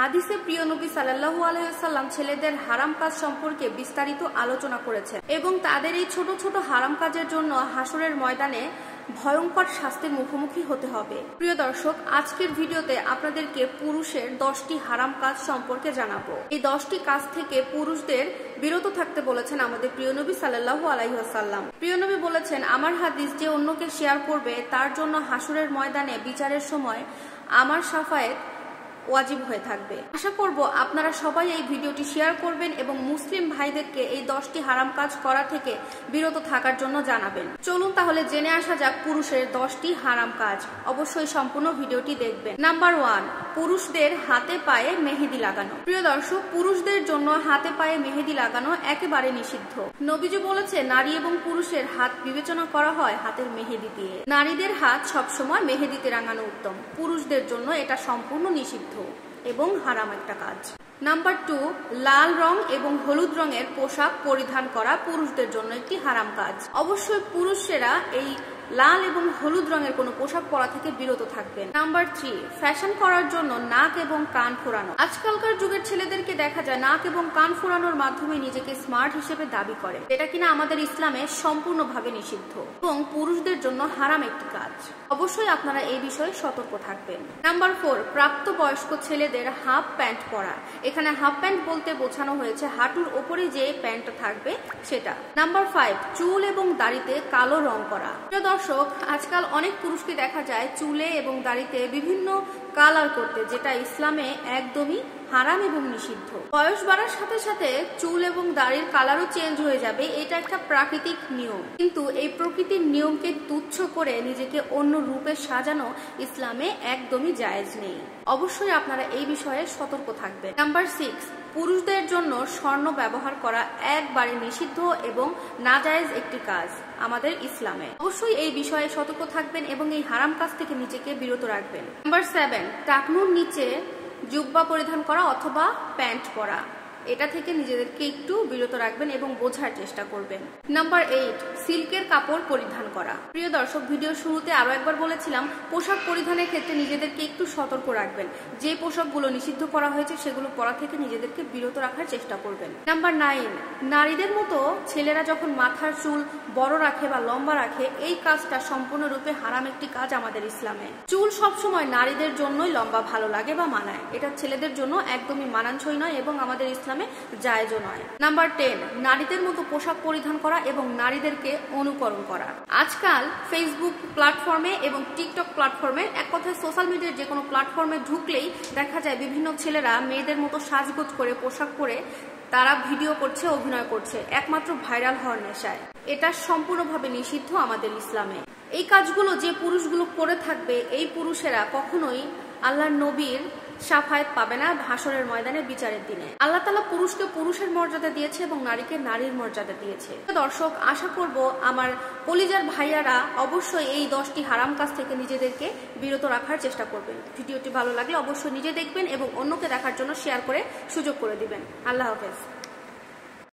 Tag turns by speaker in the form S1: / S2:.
S1: হাদিসে প্রিয় নবী সাল্লাল্লাহু আলাইহি ওয়াসাল্লাম ছেলেদের হারাম কাজ সম্পর্কে বিস্তারিত আলোচনা করেছেন এবং তাদের এই ছোট ছোট হারাম কাজের জন্য হাসরের ময়দানে ভয়ঙ্কর শাস্তির মুখোমুখি হতে হবে। প্রিয় দর্শক, আজকের ভিডিওতে আপনাদেরকে পুরুষের 10টি হারাম কাজ সম্পর্কে জানাবো। এই 10টি কাজ থেকে পুরুষদের বিরত থাকতে বলেছেন আমাদের প্রিয় নবী সাল্লাল্লাহু আলাইহি ওয়াসাল্লাম। প্রিয় নবী বলেছেন, আমার হাদিস যে অন্যকে শেয়ার করবে তার জন্য হাসরের ময়দানে বিচারের সময় আমার শাফায়েত ওয়াজিব হয়ে থাকবে। আশা করব আপনারা সবাই এই ভিডিওটি শেয়ার করবেন এবং মুসলিম ভাইদেরকে এই 10টি হারাম কাজ করা থেকে বিরত থাকার জন্য জানাবেন। চলুন তাহলে জেনে আসা যাক পুরুষের 10টি হারাম কাজ। অবশ্যই সম্পূর্ণ ভিডিওটি দেখবেন। নাম্বার 1, পুরুষদের হাতে পায়ে মেহেদি লাগানো। প্রিয় দর্শক, পুরুষদের জন্য হাতে পায়ে মেহেদি লাগানো একেবারে নিষিদ্ধ। নবীজি বলেছে, নারী এবং পুরুষের হাত বিবেচনা করা হয় হাতের মেহেদি দিয়ে। নারীদের হাত সবসময় মেহেদিতে রাঙানো উত্তম, পুরুষদের জন্য এটা সম্পূর্ণ নিষিদ্ধ এবং হারাম একটা কাজ। নাম্বার 2, লাল রং এবং হলুদ রঙের পোশাক পরিধান করা পুরুষদের জন্য একটি হারাম কাজ। অবশ্যই পুরুষেরা এই লাল এবং হলুদ রঙের কোনো পোশাক পরা থেকে বিরত থাকবেন। নাম্বার 3, ফ্যাশন করার জন্য নাক এবং কান ফোরানো। আজকালকার যুগের ছেলেদেরকে দেখা যায় নাক এবং কান ফোরানোর মাধ্যমে নিজেকে স্মার্ট হিসেবে দাবি করে, যেটা কিনা আমাদের ইসলামে সম্পূর্ণভাবে নিষিদ্ধ এবং পুরুষদের জন্য হারাম একটি কাজ। অবশ্যই আপনারা এই বিষয়ে সতর্ক থাকবেন। নাম্বার 4, প্রাপ্তবয়স্ক ছেলেদের হাফ প্যান্ট পরা। এখানে হাফ প্যান্ট বলতে বোঝানো হয়েছে হাঁটুর ওপরে যে প্যান্টটা থাকবে সেটা। নাম্বার 5, চুল এবং দাড়িতে কালো রং করা। দর্শক, আজকাল অনেক পুরুষকে দেখা যায় চুলে এবং দাড়িতে বিভিন্ন কালার করতে, যেটা ইসলামে একদমই হারাম এবং নিষিদ্ধ। বয়স বাড়ার সাথে সাথে চুল এবং দাড়ির কালারও চেঞ্জ হয়ে যাবে, এটা একটা প্রাকৃতিক নিয়ম। কিন্তু এই প্রকৃতির নিয়মকে তুচ্ছ করে নিজেকে অন্য রূপে সাজানো ইসলামে একদমই জায়েজ নেই। অবশ্যই আপনারা এই বিষয়ে সতর্ক থাকবেন। নাম্বার 6, পুরুষদের জন্য স্বর্ণ ব্যবহার করা একবারে নিষিদ্ধ এবং নাজায়েজ একটি কাজ আমাদের ইসলামে। অবশ্যই এই বিষয়ে সতর্ক থাকবেন এবং এই হারাম কাজ থেকে নিজেকে বিরত রাখবেন। নাম্বার 7, টাকনুর নিচে জুব্বা পরিধান করা অথবা প্যান্ট পরা, এটা থেকে নিজেদেরকে একটু বিরত রাখবেন এবং বোঝার চেষ্টা করবেন। নাম্বার 8, সিল্কের কাপড় পরিধান করা। প্রিয় দর্শক, ভিডিওর শুরুতে আরো একবার বলেছিলাম, পোশাক পরিধানের ক্ষেত্রে নিজেদেরকে একটু সতর্ক রাখবেন। যে পোশাকগুলো নিষিদ্ধ করা হয়েছে সেগুলো পরা থেকে নিজেদেরকে বিরত রাখার চেষ্টা করবেন। নাম্বার 9, নারীদের মতো ছেলেরা যখন মাথার চুল বড় রাখে বা লম্বা রাখে, এই কাজটা সম্পূর্ণরূপে হারাম একটি কাজ আমাদের ইসলামে। চুল সবসময় নারীদের জন্যই লম্বা ভালো লাগে বা মানায়, এটা ছেলেদের জন্য একদমই মানানসই নয় এবং আমাদের ইসলামে জায়েজও নয়। নাম্বার 10, নারীদের মতো পোশাক পরিধান করা এবং নারীদেরকে অনুকরণ করা। আজকাল ফেসবুক প্ল্যাটফর্মে এবং টিকটক প্ল্যাটফর্মে, এক কথায় সোশ্যাল মিডিয়ার যে কোনো প্ল্যাটফর্মে ঢুকলেই দেখা যায় বিভিন্ন ছেলেরা মেয়েদের মতো সাজগোজ করে পোশাক পরে তারা ভিডিও করছে, অভিনয় করছে একমাত্র ভাইরাল হওয়ার নেশায়। এটা সম্পূর্ণভাবে নিষিদ্ধ আমাদের ইসলামে। এই কাজগুলো যে পুরুষগুলো করে থাকবে, এই পুরুষেরা কখনোই আল্লাহর নবীর শাফায়েত পাবে না হাসরের ময়দানে বিচারের দিনে। আল্লাহ তাআলা পুরুষকে পুরুষের মর্যাদা দিয়েছে এবং নারীকে নারীর মর্যাদা দিয়েছে। দর্শক, আশা করব আমার কলিজার ভাইয়ারা অবশ্যই এই 10টি হারাম কাজ থেকে নিজেদেরকে বিরত রাখার চেষ্টা করবেন। ভিডিওটি ভালো লাগলে অবশ্যই নিজে দেখবেন এবং অন্যকে দেখার জন্য শেয়ার করে সুযোগ করে দিবেন। আল্লাহ হাফেজ।